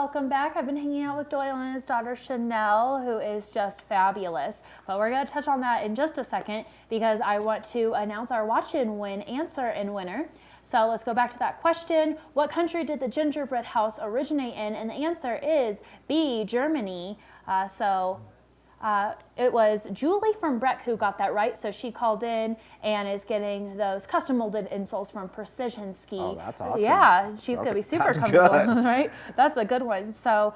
welcome back. I've been hanging out with Doyle and his daughter Chanel, who is just fabulous. But we're going to touch on that in just a second because I want to announce our watch and win answer and winner. So let's go back to that question. What country did the gingerbread house originate in? And the answer is B, Germany. It was Julie from Breck who got that right. So she called in and is getting those custom molded insoles from Precision Ski. Oh, that's awesome. Yeah, she's going to be super comfortable, good. right? That's a good one. So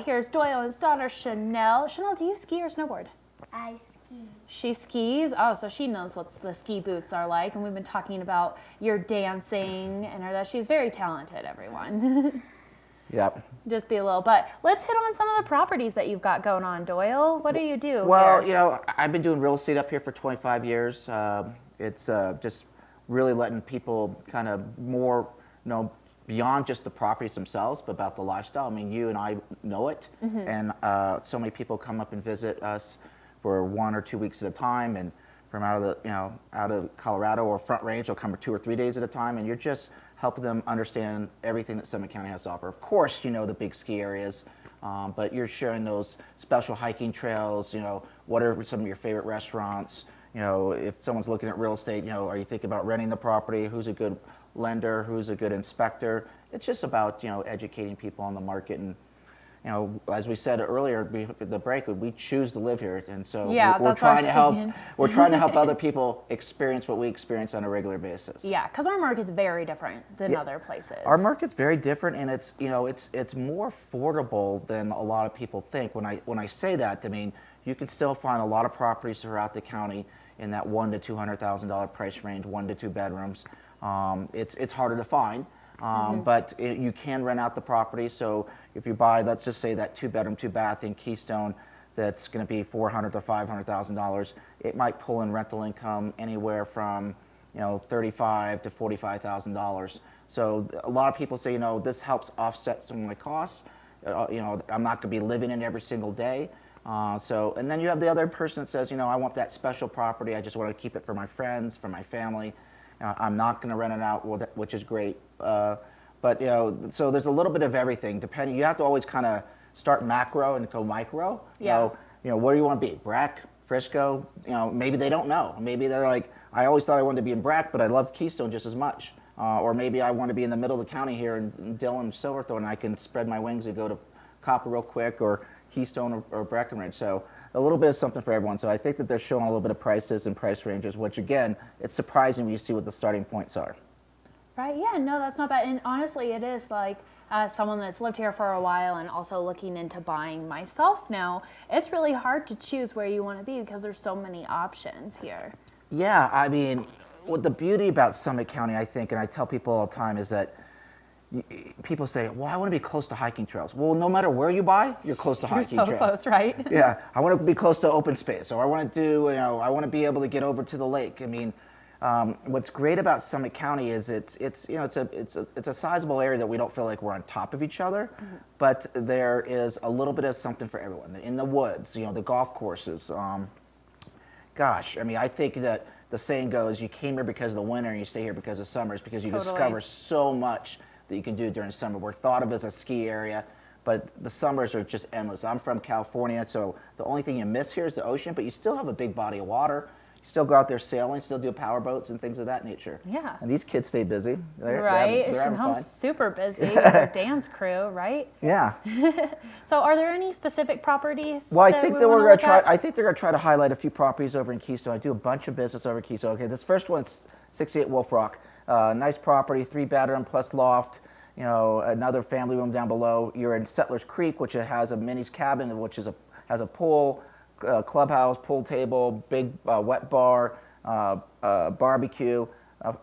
here's Doyle and his daughter Chanel. Chanel, do you ski or snowboard? I ski. She skis. Oh, so she knows what the ski boots are like. And we've been talking about your dancing and that she's very talented, everyone. Yep. Just be a little, but let's hit on some of the properties that you've got going on, Doyle. What do you do? Well, here? you know, I've been doing real estate up here for 25 years. It's just really letting people kind of more, beyond just the properties themselves, but about the lifestyle. I mean, you and I know it, and so many people come up and visit us for 1 or 2 weeks at a time, and from out of Colorado or Front Range, they'll come for 2 or 3 days at a time, and you're just helping them understand everything that Summit County has to offer. Of course, you know the big ski areas, but you're sharing those special hiking trails. What are some of your favorite restaurants? If someone's looking at real estate, are you thinking about renting the property? Who's a good lender? Who's a good inspector? It's just about educating people on the market. And as we said earlier, the break, we choose to live here, and so we're trying to help. We're trying to help other people experience what we experience on a regular basis. Yeah, because our market's very different than other places. Our market's very different, and it's more affordable than a lot of people think. When I say that, I mean you can still find a lot of properties throughout the county in that $100,000 to $200,000 price range, 1 to 2 bedrooms. It's harder to find. But you can rent out the property. So if you buy, let's just say that 2-bedroom, 2-bath in Keystone, that's going to be $400,000 to $500,000. It might pull in rental income anywhere from $35,000 to $45,000. So a lot of people say this helps offset some of my costs. I'm not going to be living in every single day. And then you have the other person that says I want that special property. I just want to keep it for my friends, for my family. I'm not going to rent it out, which is great. But so there's a little bit of everything. Depending, you have to always kind of start macro and go micro. Yeah. Where do you want to be? Breck, Frisco? Maybe they don't know. Maybe they're like, I always thought I wanted to be in Breck, but I love Keystone just as much. Or maybe I want to be in the middle of the county here in Dillon, Silverthorne, and I can spread my wings and go to Copper real quick, or Keystone or Breckenridge. So a little bit of something for everyone. So I think that they're showing a little bit of prices and price ranges, which again, it's surprising when you see what the starting points are. Right, yeah, no, that's not bad. And honestly, it is like someone that's lived here for a while and also looking into buying myself now, it's really hard to choose where you want to be because there's so many options here. Yeah, I mean, what the beauty about Summit County, I think, and I tell people all the time, is that people say, well, I want to be close to hiking trails. Well, no matter where you buy, you're close to hiking trails. You're so close, right? Yeah, I want to be close to open space, or I want to do, I want to be able to get over to the lake. I mean, what's great about Summit County is it's a sizable area that we don't feel like we're on top of each other, but there is a little bit of something for everyone. In the woods, the golf courses. Gosh, I mean, I think that the saying goes, you came here because of the winter and you stay here because of summers, because you discover so much that you can do during summer. We're thought of as a ski area, but the summers are just endless. I'm from California, so the only thing you miss here is the ocean, but you still have a big body of water. You still go out there sailing, still do power boats and things of that nature. Yeah. And these kids stay busy. They're having fun. Super busy with their dance crew, right? Yeah. So are there any specific properties? Well, I think that we're going to try. I think they're going to try to highlight a few properties over in Keystone. I do a bunch of business over in Keystone. Okay, this first one's 68 Wolf Rock. Nice property, 3-bedroom plus loft. Another family room down below. You're in Settlers Creek, which has a Minnie's Cabin, which has a pool, clubhouse, pool table, big wet bar, barbecue,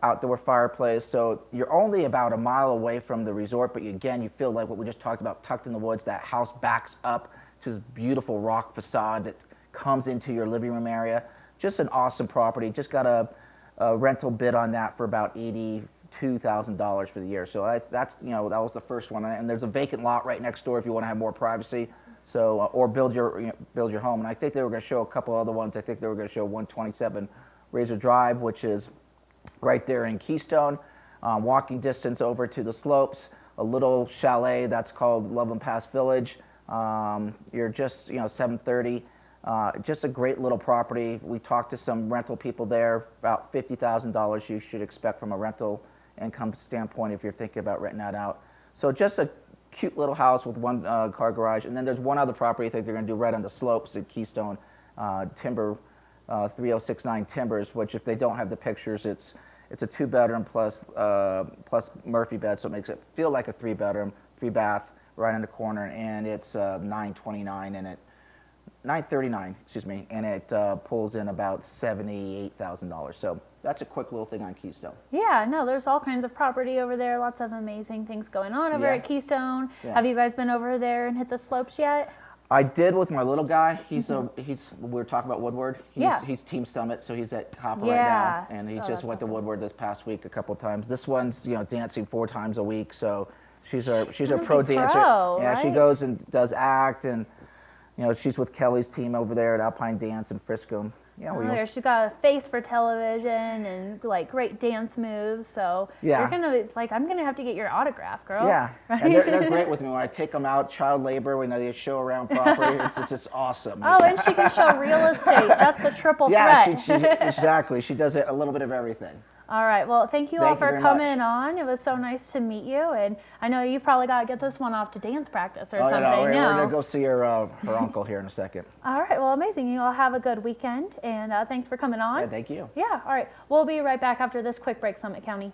outdoor fireplace. So you're only about a mile away from the resort, but you feel like what we just talked about, tucked in the woods. That house backs up to this beautiful rock facade that comes into your living room area. Just an awesome property. Just got a rental bid on that for about $82,000 for the year. So that was the first one. And there's a vacant lot right next door if you want to have more privacy. So or build your home. And I think they were going to show a couple other ones. I think they were going to show 127 Razor Drive, which is right there in Keystone, walking distance over to the slopes. a little chalet that's called Loveland Pass Village. You're just, 730. Just a great little property. We talked to some rental people there. About $50,000 you should expect from a rental income standpoint if you're thinking about renting that out. So just a cute little house with one car garage. And then there's one other property I think they're going to do right on the slopes at Keystone Timber, 3069 Timbers, which if they don't have the pictures, it's a 2-bedroom plus Murphy bed, so it makes it feel like a 3-bedroom, 3-bath right in the corner, and it's 929 and it 939, excuse me, and it pulls in about $78,000. So that's a quick little thing on Keystone. Yeah, no, there's all kinds of property over there. Lots of amazing things going on over Yeah. at Keystone. Yeah. Have you guys been over there and hit the slopes yet? I did with my little guy. We were talking about Woodward. Yeah. He's Team Summit, so he's at Hopper Yeah. right now, and he Oh, just that's went to awesome. Woodward this past week a couple of times. This one's dancing 4 times a week, so she's a gonna pro be dancer. pro, Yeah, she right? goes and does act, and she's with Kelly's team over there at Alpine Dance in Frisco. Yeah, Oh, there, she's got a face for television and like great dance moves. So Yeah. you're gonna I'm gonna have to get your autograph, girl. Yeah, and they're great with me when I take them out. Child labor, when they show around property, it's just awesome. Oh, and she can show real estate. That's the triple Yeah, threat. exactly. She does a little bit of everything. All right. Well, thank you all Thank you for very coming much. on. It was so nice to meet you, and I know you've probably got to get this one off to dance practice or Oh, something. no, we're no. going to go see her uncle here in a second. All right. Well, amazing. You all have a good weekend, and thanks for coming on. Yeah, thank you. Yeah. All right. We'll be right back after this quick break, Summit County.